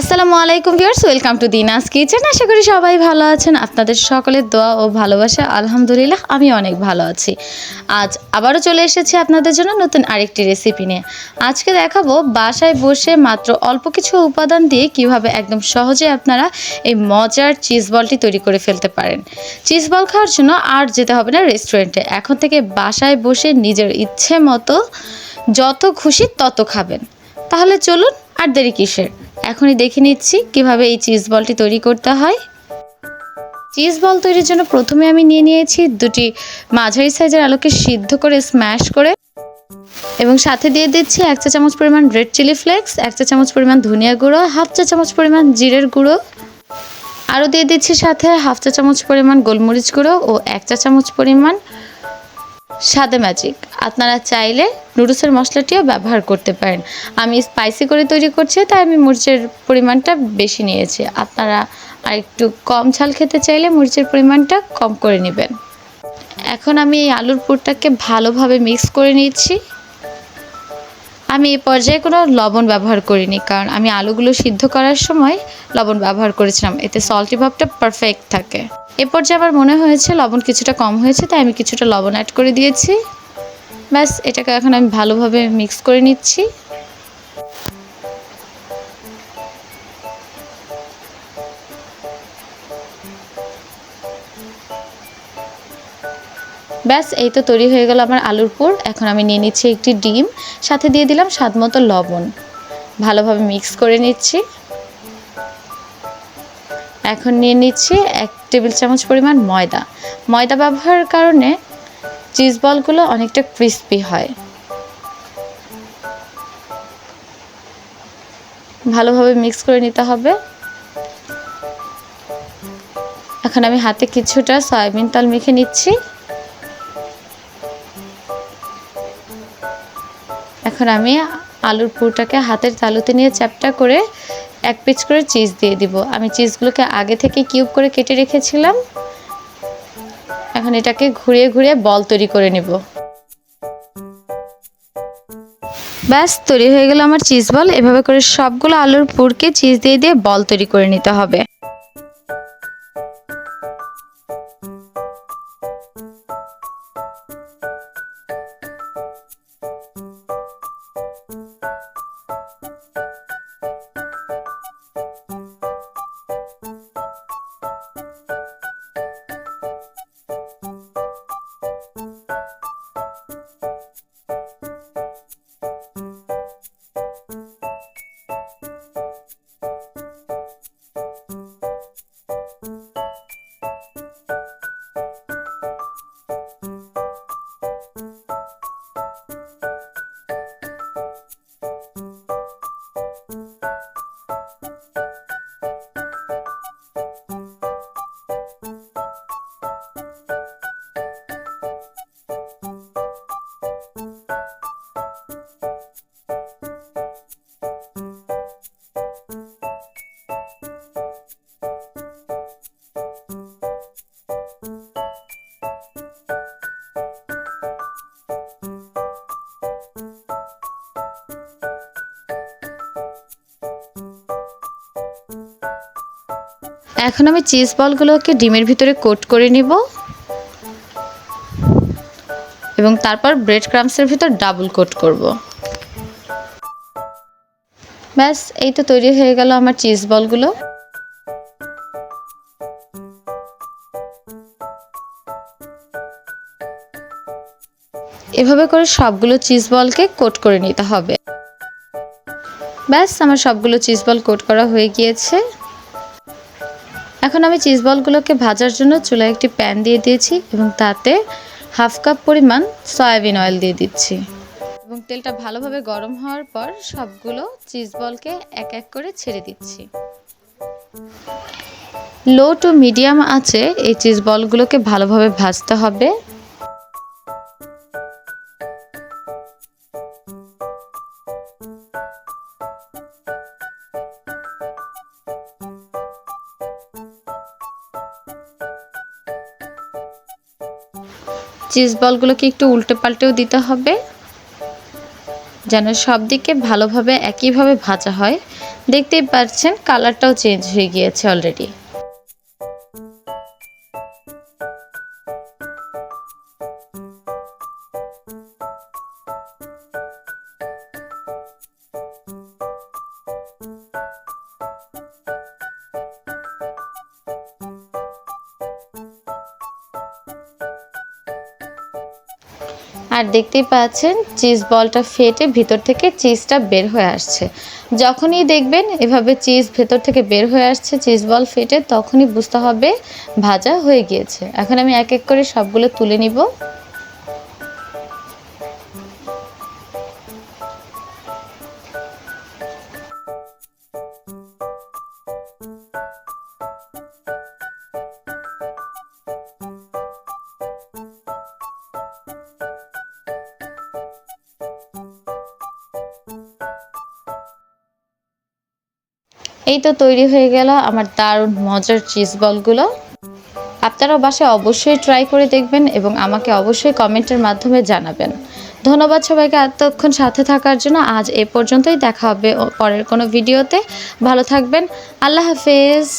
আসসালামু আলাইকুম viewers, welcome to দিনাস kitchen. আশা করি সবাই ভালো আছেন। আপনাদের সকলের দোয়া ও ভালোবাসা আলহামদুলিল্লাহ আমি অনেক ভালো আছি। আজ আবারও চলে এসেছি আপনাদের জন্য নতুন আরেকটি রেসিপি নিয়ে। আজকে দেখাবো বাসায় বসে মাত্র অল্প কিছু উপাদান দিয়ে কিভাবে একদম সহজে আপনারা এই মজার চিজ বলটি তৈরি করে ফেলতে পারেন। চিজ বল খাওয়ার জন্য আর যেতে হবে না রেস্টুরেন্টে, এখন থেকে বাসায় বসে নিজের ইচ্ছে মতো যত খুশি তত খাবেন। তাহলে চলুন আর দেরি কিসের, এখনই দেখে নিচ্ছি কিভাবে এই চিজ বলটি তৈরি করতে হয়। চিজ বল তৈরির জন্য প্রথমে আমি নিয়ে নিয়েছি দুটি মাঝারি সাইজের আলুকে সিদ্ধ করে স্ম্যাশ করে, এবং সাথে দিয়ে দিচ্ছি 1 চা চামচ পরিমাণ রেড চিলি ফ্লেক্স, 1 চা চামচ পরিমাণ ধনিয়া গুঁড়ো, 1/2 চা চামচ পরিমাণ জিরের গুঁড়ো, আরও দিয়ে দিচ্ছি সাথে 1/2 চা চামচ পরিমাণ গোলমরিচ গুঁড়ো ও 1 চা চামচ পরিমাণ সাদা ম্যাজিক। আপনারা চাইলে নুডলসের মশলাটিও ব্যবহার করতে পারেন। আমি স্পাইসি করে তৈরি করছি, তাই আমি মরিচের পরিমাণটা বেশি নিয়েছি। আপনারা আর একটু কম ঝাল খেতে চাইলে মরিচের পরিমাণটা কম করে নেবেন। এখন আমি এই আলুর পুরটাকে ভালোভাবে মিক্স করে নিচ্ছি। আমি এই পর্যায়ে কোনো লবণ ব্যবহার করিনি, কারণ আমি আলুগুলো সিদ্ধ করার সময় লবণ ব্যবহার করেছিলাম, এতে সল্টি ভাবটা পারফেক্ট থাকে। এ পর্যায়ে আমার মনে হয়েছে লবণ কিছুটা কম হয়েছে, তাই আমি কিছুটা লবণ অ্যাড করে দিয়েছি। ব্যাস, এটাকে এখন আমি ভালোভাবে মিক্স করে নিচ্ছি। ব্যাস, এই তো তৈরি হয়ে গেল আমার আলুর পুর। এখন আমি নিয়ে নিচ্ছি একটি ডিম, সাথে দিয়ে দিলাম স্বাদ মতো লবণ, ভালোভাবে মিক্স করে নিচ্ছি। এখন নিয়ে নিচ্ছি 1 টেবিল চামচ পরিমাণ ময়দা। ময়দা ব্যবহারের কারণে চিজ বলগুলো অনেকটা ক্রিস্পি হয়। ভালোভাবে মিক্স করে নিতে হবে। এখন আমি হাতে কিছুটা সয়াবিন তেল মেখে নিচ্ছি। এখন আমি আলুর পুরটাকে হাতের তালুতে নিয়ে চ্যাপটা করে 1 পিস করে চিজ দিয়ে দিব। আমি চিজগুলোকে আগে থেকে কিউব করে কেটে রেখেছিলাম। এখন এটাকে ঘুরিয়ে ঘুরিয়ে বল তৈরি করে নেব। ব্যাস, তৈরি হয়ে গেল আমার চিজ বল। এভাবে করে সবগুলো আলুর পুরকে চিজ দিয়ে দিয়ে বল তৈরি করে নিতে হবে। এখন আমি চিজ বলগুলোকে ডিমের ভিতরে কোট করে নিব, এবং তারপর ব্রেড ক্রাম্বসের ভিতর ডাবল কোট করব। ব্যাস, এই তো তৈরি হয়ে গেল আমার চিজ বলগুলো। এভাবে করে সবগুলো চিজ বলকে কোট করে নিতে হবে। ব্যাস, আমার সবগুলো চিজ বল কোট করা হয়ে গিয়েছে। এখন আমি চিজ বলগুলোকে ভাজার জন্য চুলায় একটি প্যান দিয়ে দিয়েছি, এবং তাতে 1/2 কাপ পরিমাণ সয়াবিন অয়েল দিয়ে দিচ্ছি, এবং তেলটা ভালোভাবে গরম হওয়ার পর সবগুলো চিজ বলকে এক এক করে ছেড়ে দিচ্ছি। লো টু মিডিয়াম আঁচে এই চিজ বলগুলোকে ভালোভাবে ভাজতে হবে। চিজ বলগুলোকে একটু উল্টে পাল্টেও দিতে হবে যেন সব দিকে ভালোভাবে একইভাবে ভাজা হয়। দেখতেই পাচ্ছেন কালারটাও চেঞ্জ হয়ে গিয়েছে অলরেডি। আর দেখতেই পাচ্ছেন চিজ বলটা ফেটে ভিতর থেকে চিজটা বের হয়ে আসছে। যখনই দেখবেন এভাবে চিজ ভেতর থেকে বের হয়ে আসছে, চিজ বল ফেটে, তখনই বুঝতে হবে ভাজা হয়ে গিয়েছে। এখন আমি এক এক করে সবগুলো তুলে নিব। এই তো তৈরি হয়ে গেল আমার দারুণ মজার চিজ বলগুলো। আপনারাও বাসায় অবশ্যই ট্রাই করে দেখবেন এবং আমাকে অবশ্যই কমেন্টের মাধ্যমে জানাবেন। ধন্যবাদ সবাইকে এতক্ষণ সাথে থাকার জন্য। আজ এ পর্যন্তই, দেখা হবে পরের কোনো ভিডিওতে। ভালো থাকবেন। আল্লাহ হাফেজ।